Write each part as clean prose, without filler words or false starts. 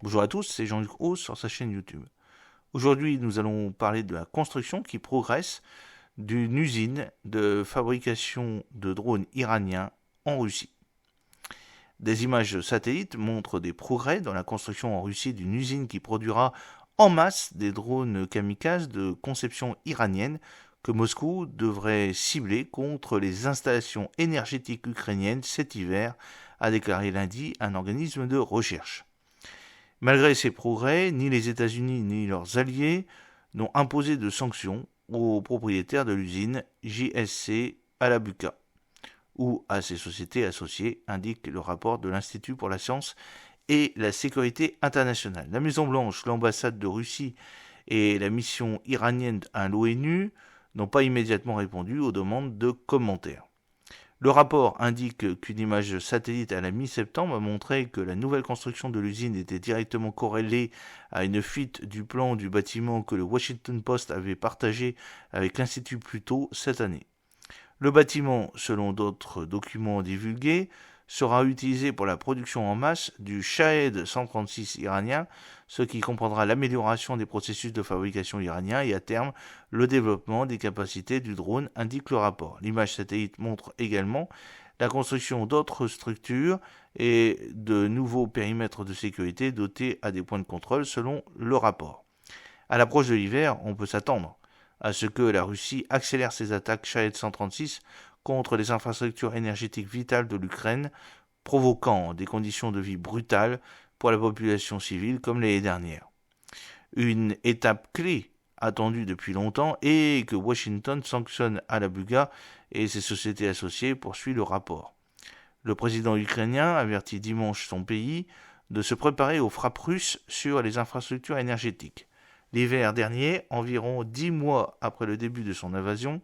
Bonjour à tous, c'est Jean-Luc Haut sur sa chaîne YouTube. Aujourd'hui, nous allons parler de la construction qui progresse d'une usine de fabrication de drones iraniens en Russie. Des images satellites montrent des progrès dans la construction en Russie d'une usine qui produira en masse des drones kamikazes de conception iranienne que Moscou devrait cibler contre les installations énergétiques ukrainiennes cet hiver, a déclaré lundi un organisme de recherche. Malgré ces progrès, ni les États-Unis ni leurs alliés n'ont imposé de sanctions aux propriétaires de l'usine JSC Alabuka ou à ses sociétés associées, indique le rapport de l'Institut pour la science et la sécurité internationale. La Maison-Blanche, l'ambassade de Russie et la mission iranienne à l'ONU n'ont pas immédiatement répondu aux demandes de commentaires. Le rapport indique qu'une image satellite à la mi-septembre a montré que la nouvelle construction de l'usine était directement corrélée à une fuite du plan du bâtiment que le Washington Post avait partagé avec l'Institut plus tôt cette année. Le bâtiment, selon d'autres documents divulgués, sera utilisé pour la production en masse du Shahed 136 iranien, ce qui comprendra l'amélioration des processus de fabrication iraniens et à terme le développement des capacités du drone, indique le rapport. L'image satellite montre également la construction d'autres structures et de nouveaux périmètres de sécurité dotés à des points de contrôle selon le rapport. À l'approche de l'hiver, on peut s'attendre à ce que la Russie accélère ses attaques Shahed 136 contre les infrastructures énergétiques vitales de l'Ukraine, provoquant des conditions de vie brutales pour la population civile comme l'année dernière. Une étape clé attendue depuis longtemps est que Washington sanctionne Alabuga et ses sociétés associées, poursuit le rapport. Le président ukrainien avertit dimanche son pays de se préparer aux frappes russes sur les infrastructures énergétiques. L'hiver dernier, environ 10 mois après le début de son invasion,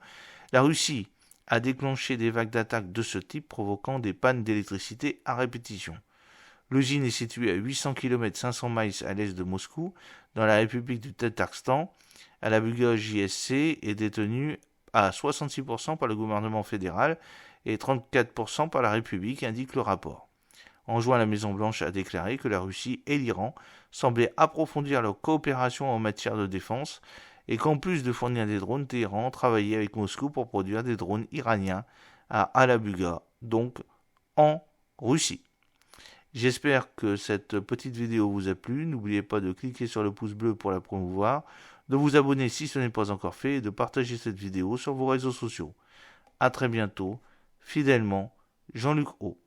la Russie a déclenché des vagues d'attaques de ce type provoquant des pannes d'électricité à répétition. L'usine est située à 800 km 500 miles à l'est de Moscou, dans la République du Tatarstan. Alabuga JSC est détenue à 66% par le gouvernement fédéral et 34% par la République, indique le rapport. En juin, la Maison-Blanche a déclaré que la Russie et l'Iran semblaient approfondir leur coopération en matière de défense et qu'en plus de fournir des drones, Téhéran travaillait avec Moscou pour produire des drones iraniens à Alabuga, donc en Russie. J'espère que cette petite vidéo vous a plu. N'oubliez pas de cliquer sur le pouce bleu pour la promouvoir, de vous abonner si ce n'est pas encore fait et de partager cette vidéo sur vos réseaux sociaux. A très bientôt, fidèlement, Jean-Luc Haut.